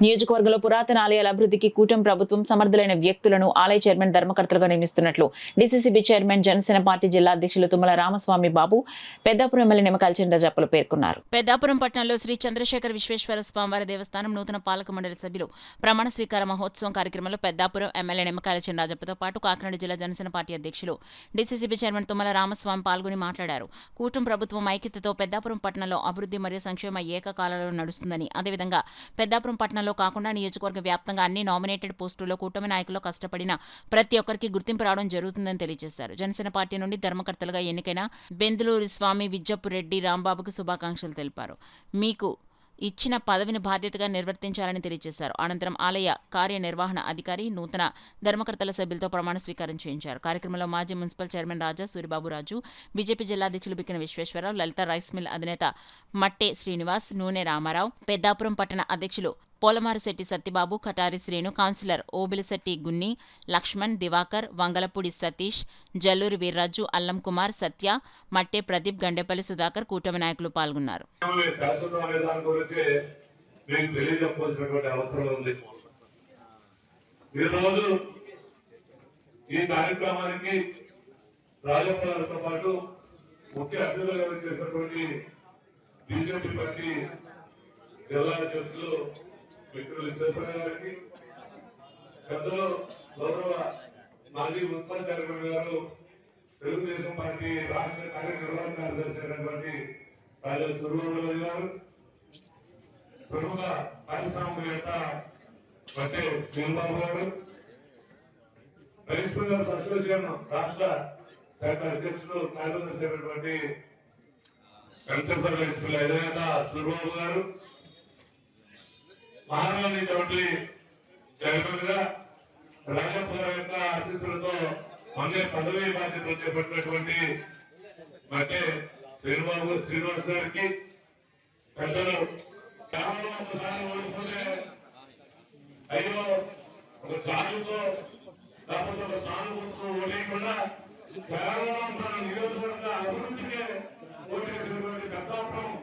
నియోజకవర్గంలో పురాతన ఆలయాల అభివృద్ధికి కూటమి ప్రభుత్వం సమర్థులైన వ్యక్తులను ఆలయ చైర్మన్ ధర్మకర్తలుగా నియమిస్తున్నట్లు డీసీసీబీ చైర్మన్ జనసేన పార్టీ జిల్లా అధ్యక్షులు తుమ్మల రామస్వామి బాబు పెద్దాపురం ఎమ్మెల్యే నిమ్మకాయల చినరాజప్పలు పేర్కొన్నారు. పెద్దాపురం పట్టణంలో శ్రీ చంద్రశేఖర విశ్వేశ్వర స్వామివారి దేవస్థానం నూతన పాలక మండలి సభ్యులు ప్రమాణ స్వీకార మహోత్సవం కార్యక్రమంలో పెద్దాపురం ఎమ్మెల్యే నిమ్మకాయల చినరాజప్పతో పాటు కాకినాడ జిల్లా జనసేన పార్టీ అధ్యక్షులు డీసీసీబీ చైర్మన్ తుమ్మల రామస్వామి పాల్గొని మాట్లాడారు. కూటమి ప్రభుత్వం ఐక్యతతో పెద్దాపురం పట్టణంలో అభివృద్ధి మరియు సంక్షేమ ఏకకాలంలో నడుస్తుందని, అదేవిధంగా పెద్దాపురం పట్టణంలో కాకుండా నియోజకవర్గ వ్యాప్తంగా అన్ని నామినేటెడ్ పోస్టుల్లో కూటమి నాయకులు కష్టపడిన ప్రతి ఒక్కరికి గుర్తింపు రావడం జరుగుతుందని తెలియజేశారు. జనసేన పార్టీ నుండి ధర్మకర్తలుగా ఎన్నికైన బెందులూరి స్వామి విజ్జప్పు రెడ్డి రాంబాబుకు శుభాకాంక్షలు తెలిపారు. మీకు ఇచ్చిన పదవిని బాధ్యతగా నిర్వర్తించాలని తెలియజేశారు. అనంతరం ఆలయ కార్యనిర్వహణ అధికారి నూతన ధర్మకర్తల సభ్యులతో ప్రమాణ స్వీకారం చేయించారు. కార్యక్రమంలో మాజీ మున్సిపల్ చైర్మన్ రాజా సూరిబాబురాజు, బీజేపీ జిల్లా అధ్యక్షులు బిక్కిన విశ్వేశ్వరరావు, లలిత రైస్ మిల్ అధినేత మట్టే శ్రీనివాస్, నూనె రామారావు, పెద్దాపురం పట్టణ అధ్యక్షులు పోలమారిశెట్టి సత్యబాబు, కటారి శ్రీను, కౌన్సిలర్ ఓబిలిశెట్టి గున్ని, లక్ష్మణ్, దివాకర్, వంగలపూడి సతీష్, జల్లూరి వీర్రాజు, అల్లం కుమార్, సత్య, మట్టే ప్రదీప్, గండేపల్లి సుధాకర్, కూటమి నాయకులు పాల్గొన్నారు. మిత్రులు విశ్వేశ్వర గారికి, పెద్దలు గౌరవ మాజీ మున్సిపల్ చైర్మన్ గారు, తెలుగుదేశం పార్టీ రాష్ట్ర కార్యనిర్వహణ కార్యదర్శి అయినటువంటి రాజా సూరిబాబు గారు, ప్రముఖ పారిశ్రామికవేత్త మట్టే శ్రీనిబాబు గారు, రైస్ మిల్లర్స్ అసోసియేషన్ రాష్ట్ర శాఖ అధ్యక్షులు కార్యదర్శి అయినటువంటి వెంకటేశ్వర రైస్ మిల్ అధినేత సూరిబాబు గారు, మహారాణి చౌటరి చైర్మన్ గా రాజప్ప గారి యొక్క ఆశీస్సులతో మొన్నే పదవీ బాధ్యతలు చేపట్టినటువంటి మట్టే శ్రీనివాస్ గారికి, పెద్దలు కేవలం ఒకసారి ఓడిపోతే అయ్యో ఒక చాలుతో లేకపోతే ఒక సానుభూతితో ఓడేయకుండా కేవలం మన నియోజకవర్గ అభివృద్ధికే ఓటేసినటువంటి పెద్దాపురం